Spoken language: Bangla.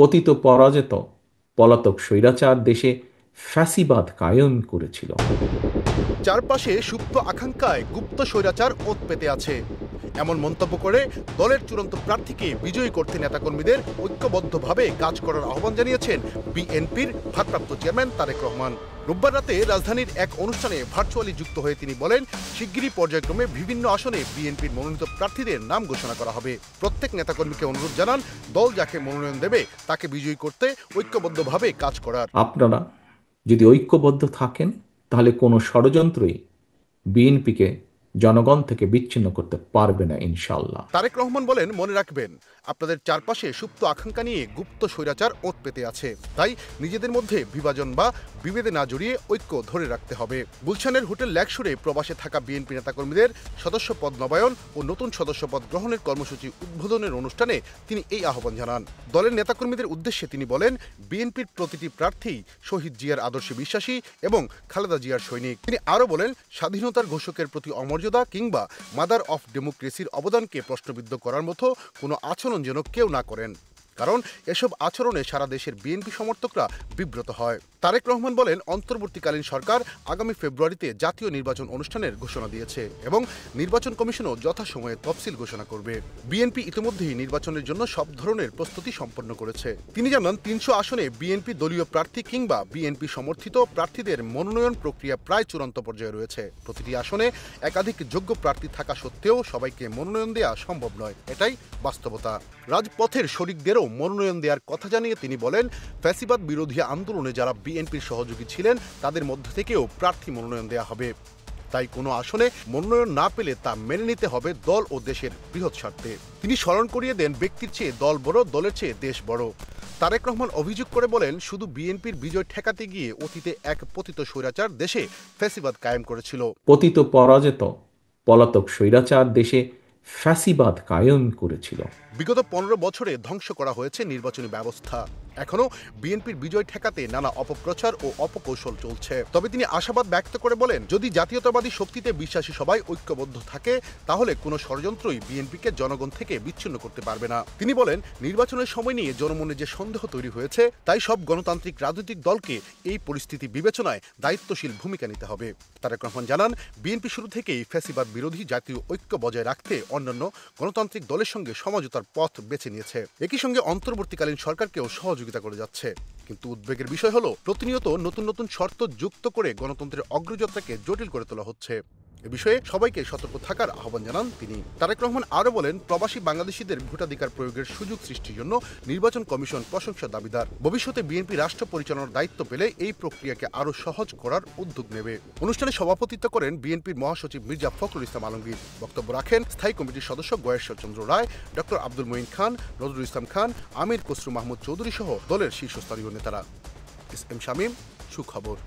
পতিত পরাজিত পলাতক স্বৈরাচার দেশে ফ্যাসিবাদ কায়েম করেছিল। চারপাশে সুপ্ত আকাঙ্ক্ষায় গুপ্ত স্বৈরাচার ওত পেতে আছে, এমন মন্তব্য করে দলের চূড়ান্ত প্রার্থীকে বিজয়ী করতে নেতাকর্মীদের ঐক্যবদ্ধভাবে কাজ করার আহ্বান জানিয়েছেন বিএনপির ভারপ্রাপ্ত চেয়ারম্যান তারেক রহমান। রোববার রাতে রাজধানীর এক অনুষ্ঠানে ভার্চুয়ালি যুক্ত হয়ে তিনি বলেন, শিগগিরই পর্যায়ক্রমে বিভিন্ন আসনে বিএনপির মনোনীত প্রার্থীদের নাম ঘোষণা করা হবে। প্রত্যেক নেতাকর্মীকে অনুরোধ জানান দল যাকে মনোনয়ন দেবে তাকে বিজয়ী করতে ঐক্যবদ্ধভাবে কাজ করার। আপনারা যদি ঐক্যবদ্ধ থাকেন তাহলে কোনো ষড়যন্ত্রই বিএনপিকে জনগণ থেকে বিচ্ছিন্ন করতে পারবে না ইনশাআল্লাহ। তারেক রহমান বলেন, মনে রাখবেন আপনাদের চারপাশে সুপ্ত আকাঙ্ক্ষা নিয়ে গুপ্ত স্বৈরাচার ওত পেতে আছে, তাই নিজেদের মধ্যে বিভাজন বা বিভেদে না জড়িয়ে ঐক্য ধরে রাখতে হবে। গুলশানের হোটেল ল্যাকসুরে প্রবাসে থাকা বিএনপি নেতাকর্মীদের সদস্যপদ নবায়ন ও নতুন সদস্যপদ গ্রহণের কর্মসূচি উদ্বোধনের অনুষ্ঠানে তিনি এই আহ্বান জানান। দলের নেতাকর্মীদের উদ্দেশ্যে তিনি বলেন, বিএনপির প্রতিটি প্রার্থী শহীদ জিয়ার আদর্শে বিশ্বাসী এবং খালেদা জিয়ার সৈনিক। তিনি আরও বলেন, স্বাধীনতার ঘোষকের প্রতি অমর্যাদা কিংবা মাদার অফ ডেমোক্রেসির অবদানকে প্রশ্নবিদ্ধ করার মতো কোনো আচরণ যেন কেউ না করেন, কারণ এসব আচরণে সারা দেশের বিএনপি সমর্থকরা বিব্রত হয়। তারেক রহমান বলেন, অন্তর্বর্তীকালীন সরকার আগামী ফেব্রুয়ারিতে জাতীয় নির্বাচন অনুষ্ঠানের ঘোষণা দিয়েছে এবং নির্বাচন কমিশনও যথাসময়ে তফসিল ঘোষণা করবে। বিএনপি ইতিমধ্যেই নির্বাচনের জন্য সব ধরনের প্রস্তুতি সম্পন্ন করেছে। তিনি জানান, ৩০০ আসনে বিএনপি দলীয় প্রার্থী কিংবা বিএনপি সমর্থিত প্রার্থীদের মনোনয়ন প্রক্রিয়া প্রায় চূড়ান্ত পর্যায়ে রয়েছে। প্রতিটি আসনে একাধিক যোগ্য প্রার্থী থাকা সত্ত্বেও সবাইকে মনোনয়ন দেওয়া সম্ভব নয়, এটাই বাস্তবতা। রাজপথের শরিকদেরও মনোনয়ন দেওয়ার কথা জানিয়ে তিনি বলেন, ফ্যাসিবাদ বিরোধী আন্দোলনে যারা বিএনপির সহযোগী ছিলেন তাদের মধ্য থেকেও প্রার্থী মনোনয়ন দেওয়া হবে। তাই কোনো আসনে মনোনয়ন না পেলে তা মেনে নিতে হবে দল ও দেশের বৃহৎ স্বার্থে। তিনি স্মরণ করিয়ে দেন, ব্যক্তির চেয়ে দল বড়, দলের চেয়ে দেশ বড়। তারেক রহমান অভিযোগ করে বলেন, শুধু বিএনপির বিজয় ঠেকাতে গিয়ে অতীতে এক পতিত স্বৈরাচার দেশে ফ্যাসিবাদ কায়েম করেছিল। পতিত পরাজিত পলাতক স্বৈরাচার দেশে ফ্যাসিবাদ কায়েম করেছিল। বিগত ১৫ বছরে ধ্বংস করা হয়েছে নির্বাচনী ব্যবস্থা। এখনো বিএনপির বিজয় ঠেকাতে নানা অপপ্রচার ও অপকৌশল চলছে। তবে তিনি আশাবাদ ব্যক্ত করে বলেন, যদি জাতীয়তাবাদী শক্তিতে বিশ্বাসী সবাই ঐক্যবদ্ধ থাকে তাহলে কোনো ষড়যন্ত্রই বিএনপিকে জনগণ থেকে বিচ্ছিন্ন করতে পারবে না। তিনি বলেন, নির্বাচনের সময় নিয়ে জনমনে যে সন্দেহ তৈরি হয়েছে তাই সব গণতান্ত্রিক রাজনৈতিক দলকে এই পরিস্থিতি বিবেচনায় দায়িত্বশীল ভূমিকা নিতে হবে। তারেক রহমান জানান, বিএনপি শুরু থেকেই ফ্যাসিবাদ বিরোধী জাতীয় ঐক্য বজায় রাখতে অন্যান্য গণতান্ত্রিক দলের সঙ্গে সমঝোতার পথ বেছে নিয়েছে। একই সঙ্গে অন্তর্বর্তীকালীন সরকারকেও সহযোগিতা করে যাচ্ছে। কিন্তু উদ্বেগের বিষয় হলো, প্রতিনিয়ত নতুন নতুন শর্ত যুক্ত করে গণতন্ত্রের অগ্রযাত্রাকে জটিল করে তোলা হচ্ছে। এ বিষয়ে সবাইকে সতর্ক থাকার আহ্বান জানান তিনি। তারেক রহমান আরও বলেন, প্রবাসী বাংলাদেশিদের ভোটাধিকার প্রয়োগের সুযোগ সৃষ্টির জন্য নির্বাচন কমিশন প্রশংসার দাবিদার। ভবিষ্যতে বিএনপি রাষ্ট্র পরিচালনার দায়িত্ব পেলে এই প্রক্রিয়াকে আরও সহজ করার উদ্যোগ নেবে। অনুষ্ঠানে সভাপতিত্ব করেন বিএনপির মহাসচিব মির্জা ফখরুল ইসলাম আলমগীর। বক্তব্য রাখেন স্থায়ী কমিটির সদস্য গয়েশ্বরচন্দ্র রায়, ডক্টর আব্দুল মঈন খান, নজরুল ইসলাম খান, আমির খসরু মাহমুদ চৌধুরী সহ দলের শীর্ষস্থানীয় নেতারা। এস এম শামীম, সুখবর।